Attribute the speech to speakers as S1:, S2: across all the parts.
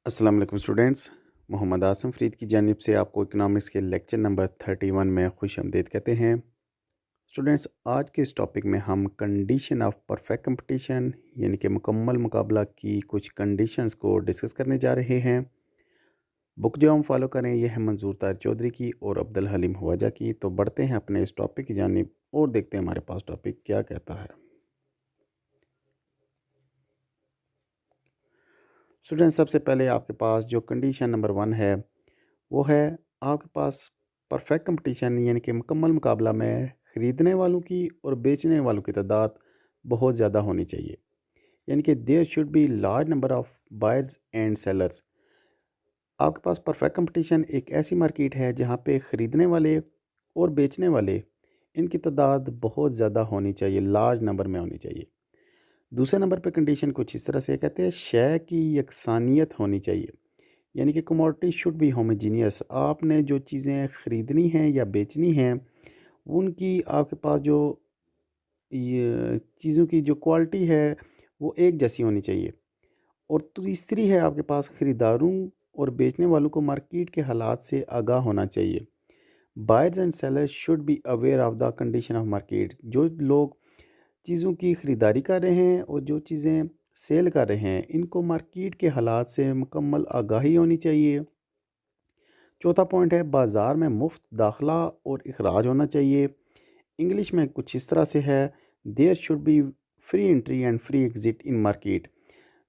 S1: अस्सलाम वालेकुम स्टूडेंट्स। मोहम्मद आसम फ़रीद की जानिब से आपको इकनॉमिक्स के लेक्चर नंबर 31 में खुशामदीद कहते हैं। स्टूडेंट्स, आज के इस टॉपिक में हम कंडीशन ऑफ परफेक्ट कंपटीशन यानी कि मुकम्मल मुकाबला की कुछ कंडीशंस को डिस्कस करने जा रहे हैं। बुक जो हम फॉलो करें ये है मंजूर तार चौधरी की और अब्दुल हलीम हुआजा की। तो बढ़ते हैं अपने इस टॉपिक की जानिब और देखते हैं हमारे पास टॉपिक क्या कहता है। स्टूडेंट्स, सबसे पहले आपके पास जो कंडीशन नंबर 1 है वो है आपके पास परफेक्ट कंपटीशन यानी कि मुकम्मल मुकाबला में ख़रीदने वालों की और बेचने वालों की तादाद बहुत ज़्यादा होनी चाहिए। यानी कि there should be large number of buyers and sellers. आपके पास परफेक्ट कंपटीशन एक ऐसी मार्केट है जहाँ पे ख़रीदने वाले और बेचने वाले इनकी तादाद बहुत ज़्यादा होनी चाहिए, लार्ज नंबर में होनी चाहिए। दूसरे नंबर पे कंडीशन कुछ इस तरह से कहते हैं, शय की यकसानियत होनी चाहिए। यानी कि कमोडिटी शुड बी होमोजीनियस। आपने जो चीज़ें ख़रीदनी हैं या बेचनी हैं उनकी आपके पास जो ये चीज़ों की जो क्वालिटी है वो एक जैसी होनी चाहिए। और तीसरी है आपके पास ख़रीदारों और बेचने वालों को मार्केट के हालात से आगाह होना चाहिए। Buyers and sellers should be aware of the condition of market. जो लोग चीज़ों की ख़रीदारी कर रहे हैं और जो चीज़ें सेल कर रहे हैं इनको मार्केट के हालात से मुकम्मल आगाही होनी चाहिए। चौथा पॉइंट है, बाज़ार में मुफ्त दाखला और इखराज होना चाहिए। इंग्लिश में कुछ इस तरह से है, there should be free entry and free exit in market.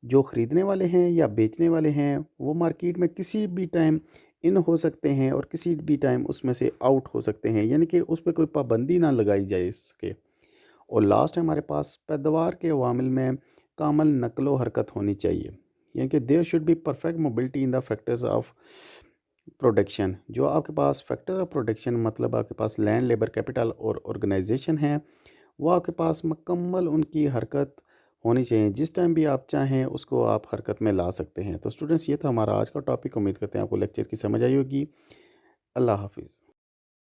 S1: जो ख़रीदने वाले हैं या बेचने वाले हैं वो मार्केट में किसी भी टाइम इन हो सकते हैं और किसी भी टाइम उसमें से आउट हो सकते हैं, यानी कि उस पर कोई पाबंदी ना लगाई जा सके। और लास्ट है हमारे पास, पैदावार के अवामिल में कामल नकलो हरकत होनी चाहिए। यानी कि there should be perfect mobility in the factors of production. जो आपके पास फैक्टर ऑफ प्रोडक्शन मतलब आपके पास लैंड, लेबर, कैपिटल और ऑर्गेनाइजेशन है वो आपके पास मुकम्मल उनकी हरकत होनी चाहिए। जिस टाइम भी आप चाहें उसको आप हरकत में ला सकते हैं। तो स्टूडेंट्स, ये था हमारा आज का टॉपिक। उम्मीद करते हैं आपको लेक्चर की समझ आई होगी। अल्लाह हाफिज़।